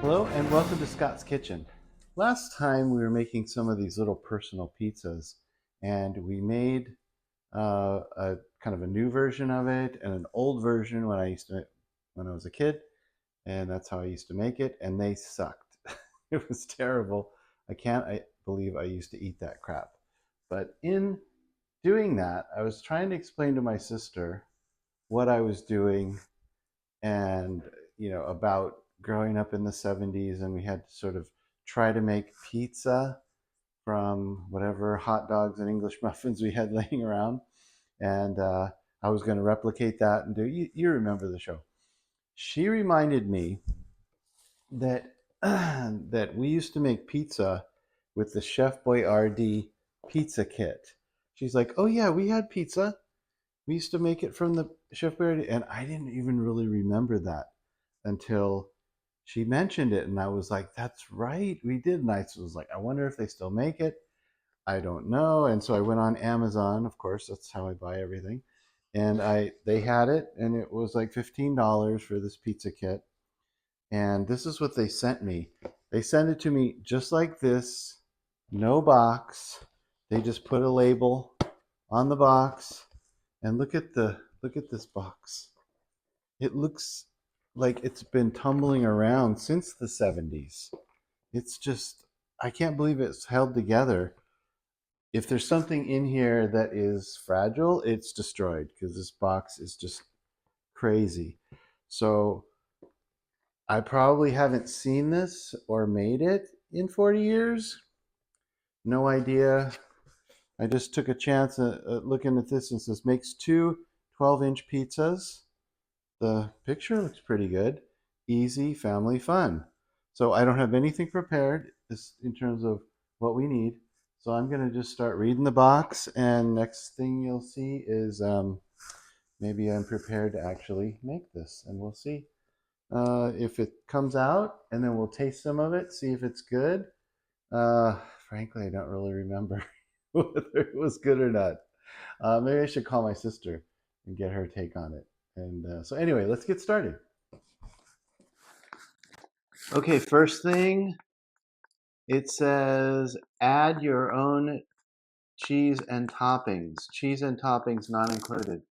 Hello and welcome to Scott's Kitchen. Last time we were making some of these little personal pizzas, and we made a kind of a new version of it and an old version when I was a kid, and that's how I used to make it, and they sucked. It was terrible. I believe I used to eat that crap. But in doing that, I was trying to explain to my sister what I was doing and about growing up in the 70s, and we had to sort of try to make pizza from whatever hot dogs and English muffins we had laying around. And I was going to replicate that and you remember the show. She reminded me that that we used to make pizza with the Chef Boyardee pizza kit. She's like, "Oh yeah, we had pizza. We used to make it from the Chef Boyardee," and I didn't even really remember that until she mentioned it, and I was like, "That's right, we did." And I was like, "I wonder if they still make it." I don't know. And so I went on Amazon, of course, that's how I buy everything. And I they had it, and it was like $15 for this pizza kit. And this is what they sent me. They sent it to me just like this, no box. They just put a label on the box, and look at this box. It looks like it's been tumbling around since the 70s. It's just, I can't believe it's held together. If there's something in here that is fragile, it's destroyed because this box is just crazy. So I probably haven't seen this or made it in 40 years. No idea. I just took a chance at looking at this and says makes two 12-inch pizzas. The picture looks pretty good. Easy family fun. So I don't have anything prepared in terms of what we need. So I'm going to just start reading the box, and next thing you'll see is maybe I'm prepared to actually make this, and we'll see if it comes out, and then we'll taste some of it, see if it's good. Uh, Frankly, I don't really remember whether it was good or not. Maybe I should call my sister and get her take on it. And so, anyway, let's get started. Okay, first thing, it says add your own cheese and toppings. Cheese and toppings not included.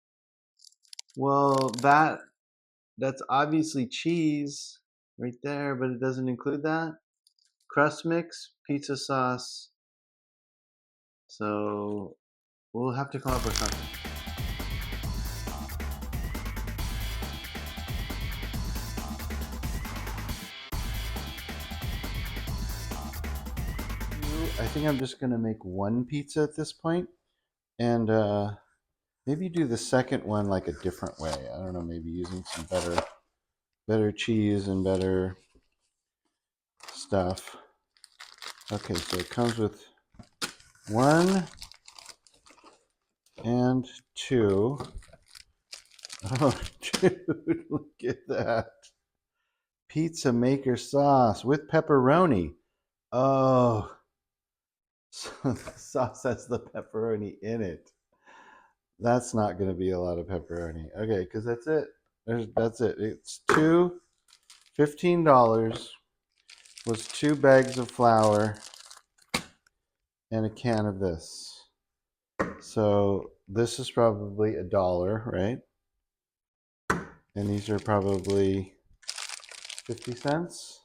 Well, that's obviously cheese right there, but it doesn't include that. Crust mix, pizza sauce. So we'll have to come up with something. I think I'm just gonna make one pizza at this point, and maybe do the second one like a different way. I don't know, maybe using some better cheese and better stuff. Okay, so it comes with one and two. Oh, dude, look at that. Pizza maker sauce with pepperoni. Oh, so the sauce has the pepperoni in it. That's not going to be a lot of pepperoni. Okay, because that's it. That's it. It's $15 was 2 bags of flour and a can of this. So this is probably $1, right? And these are probably 50 cents.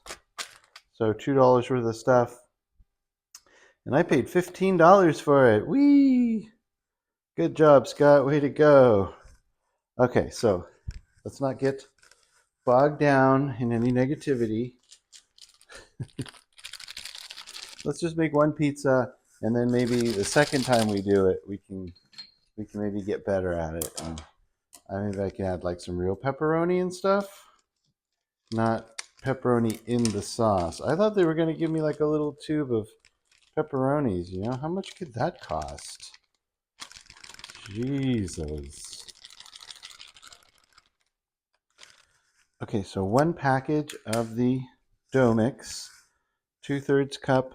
So $2 worth of stuff. And I paid $15 for it. Whee! Good job, Scott. Way to go. Okay, so let's not get bogged down in any negativity. Let's just make one pizza, and then maybe the second time we do it, we can maybe get better at it. And I can add like some real pepperoni and stuff, not pepperoni in the sauce. I thought they were going to give me like a little tube of pepperonis. How much could that cost? Jesus. Okay, so one package of the dough mix, 2/3 cup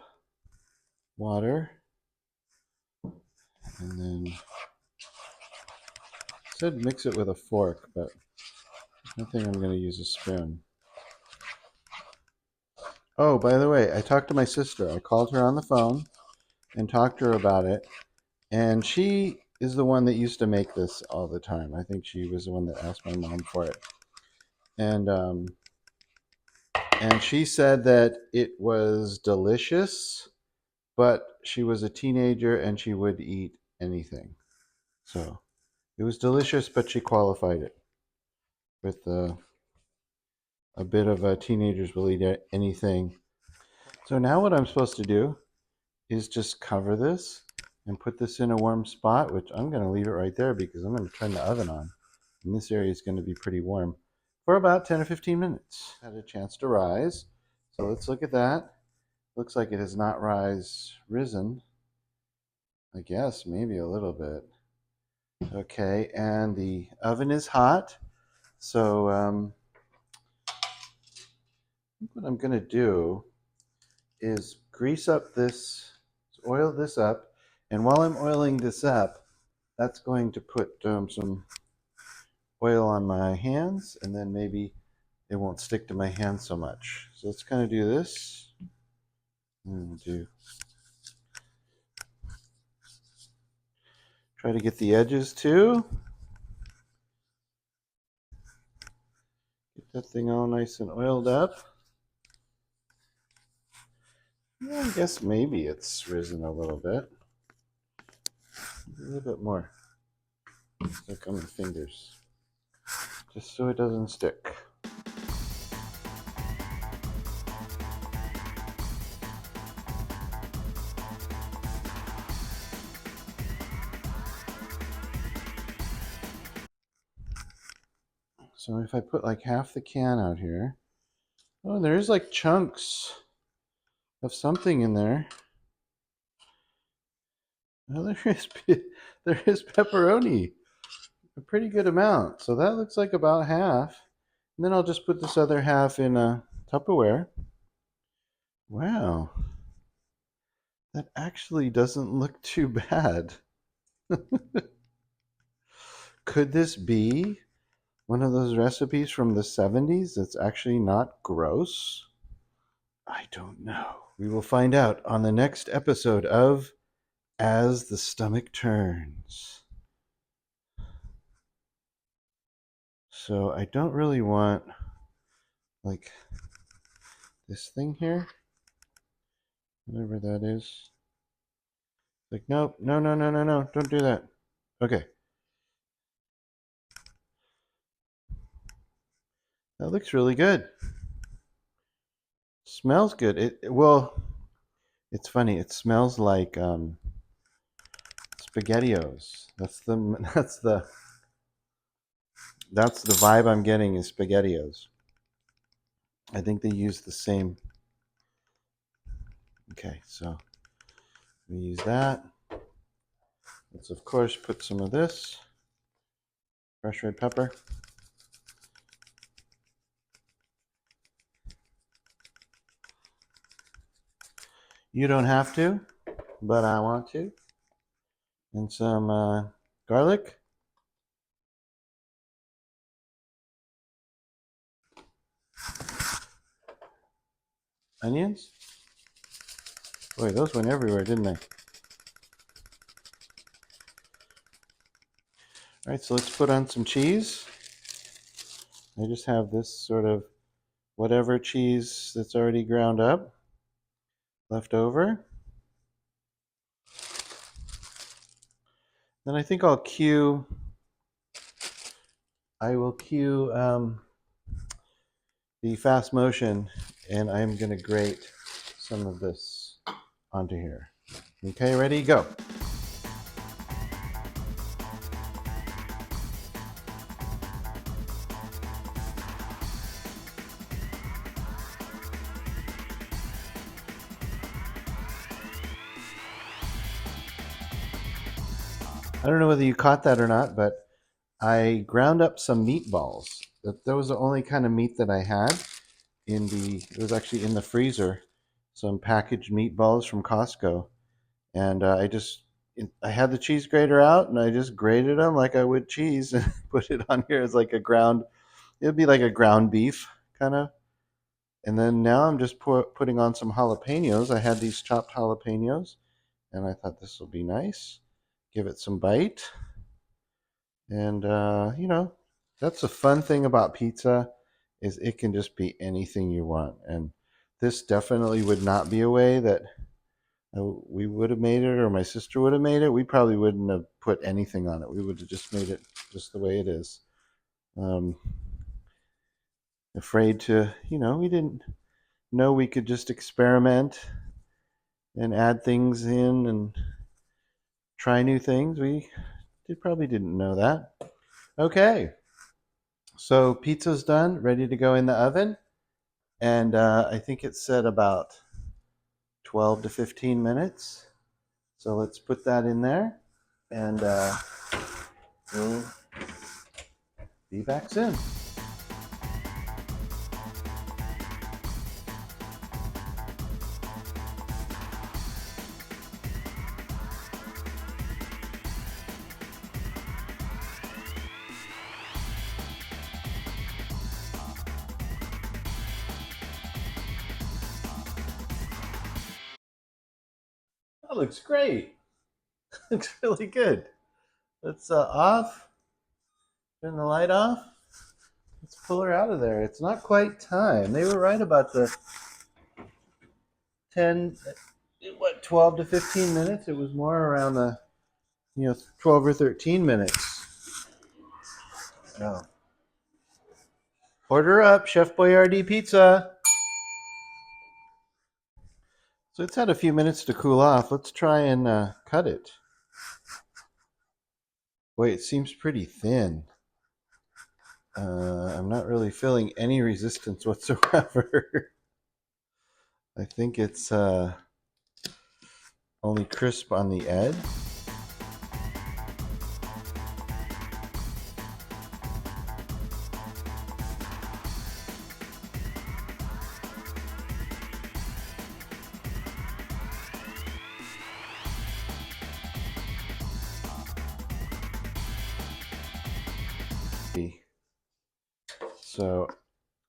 water, and then it said mix it with a fork, but I think I'm going to use a spoon. Oh, by the way, I talked to my sister. I called her on the phone and talked to her about it. And she is the one that used to make this all the time. I think she was the one that asked my mom for it. And and she said that it was delicious, but she was a teenager and she would eat anything. So it was delicious, but she qualified it with a bit of a teenagers will eat anything. So now what I'm supposed to do is just cover this and put this in a warm spot, which I'm going to leave it right there because I'm going to turn the oven on. And this area is going to be pretty warm for about 10 or 15 minutes. Had a chance to rise. So let's look at that. Looks like it has not risen. I guess maybe a little bit. Okay, and the oven is hot. So what I'm going to do is grease up this, oil this up. And while I'm oiling this up, that's going to put some oil on my hands, and then maybe it won't stick to my hands so much. So let's kind of do this. And try to get the edges too. Get that thing all nice and oiled up. Yeah, I guess maybe it's risen a little bit. A little bit more. Stick on my fingers. Just so it doesn't stick. So if I put like half the can out here, oh, there's like chunks of something in there. Oh, there is pepperoni, a pretty good amount. So that looks like about half. And then I'll just put this other half in a Tupperware. Wow, that actually doesn't look too bad. Could this be one of those recipes from the 70s that's actually not gross? I don't know. We will find out on the next episode of As the Stomach Turns. So I don't really want like this thing here, whatever that is. Like, nope, no, no, no, no, no, don't do that. Okay, that looks really good. Smells good. Well, it's funny. It smells like SpaghettiOs. That's the that's the vibe I'm getting is SpaghettiOs. I think they use the same. Okay, so we use that. Let's of course put some of this fresh red pepper. You don't have to, but I want to. And some garlic. Onions. Boy, those went everywhere, didn't they? All right, so let's put on some cheese. I just have this sort of whatever cheese that's already ground up left over. Then I think I will cue the fast motion, and I'm going to grate some of this onto here. Okay, ready, go. I don't know whether you caught that or not, but I ground up some meatballs. That was the only kind of meat that I had it was actually in the freezer, some packaged meatballs from Costco. And I had the cheese grater out and I just grated them like I would cheese and put it on here as like a ground, it would be like a ground beef kind of. And then now I'm just putting on some jalapenos. I had these chopped jalapenos, and I thought this will be nice. Give it some bite. And, that's the fun thing about pizza is it can just be anything you want. And this definitely would not be a way that we would have made it or my sister would have made it. We probably wouldn't have put anything on it. We would have just made it just the way it is. Afraid to, we didn't know we could just experiment and add things in and try new things. We probably didn't know that. Okay, so pizza's done, ready to go in the oven. And I think it said about 12 to 15 minutes. So let's put that in there and we'll be back soon. That looks great. Looks really good. Let's off. Turn the light off. Let's pull her out of there. It's not quite time. They were right about the 12 to 15 minutes. It was more around the 12 or 13 minutes. Oh. Order up, Chef Boyardee pizza. So it's had a few minutes to cool off. Let's try and cut it. Boy, it seems pretty thin. I'm not really feeling any resistance whatsoever. I think it's only crisp on the edge. So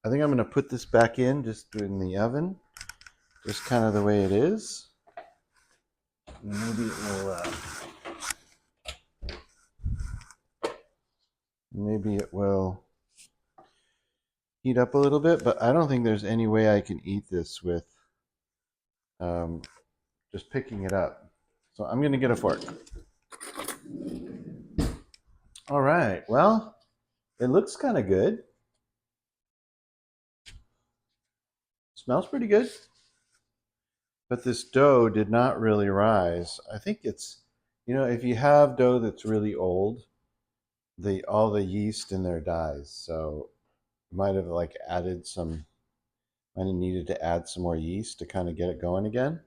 I think I'm going to put this back in just in the oven, just kind of the way it is. Maybe it will heat up a little bit, but I don't think there's any way I can eat this with just picking it up. So I'm going to get a fork. All right, well, it looks kind of good. Smells pretty good. But this dough did not really rise. I think it's, if you have dough that's really old, all the yeast in there dies. So might have might have needed to add some more yeast to kind of get it going again.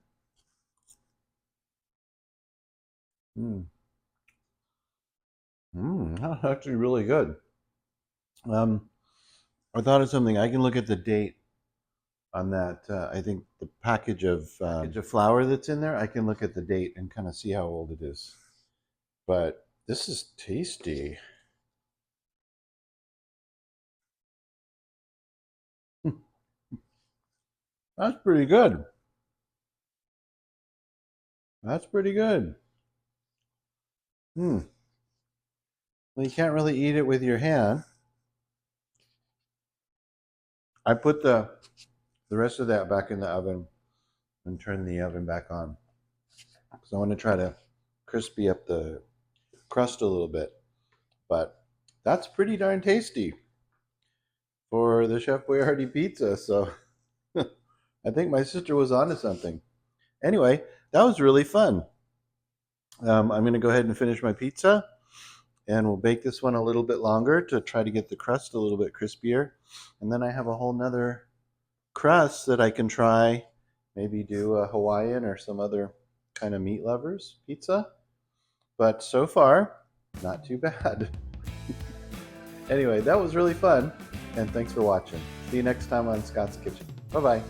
That's actually really good. I thought of something. I can look at the date on that. I think the package of flour that's in there, I can look at the date and kind of see how old it is. But this is tasty. That's pretty good. That's pretty good. Well, you can't really eat it with your hand. I put the rest of that back in the oven and turn the oven back on. So I want to try to crispy up the crust a little bit. But that's pretty darn tasty for the Chef Boyardee pizza. So I think my sister was onto something. Anyway, that was really fun. I'm going to go ahead and finish my pizza. And we'll bake this one a little bit longer to try to get the crust a little bit crispier. And then I have a whole nother crust that I can try. Maybe do a Hawaiian or some other kind of meat lovers pizza. But so far, not too bad. Anyway, that was really fun. And thanks for watching. See you next time on Scott's Kitchen. Bye-bye.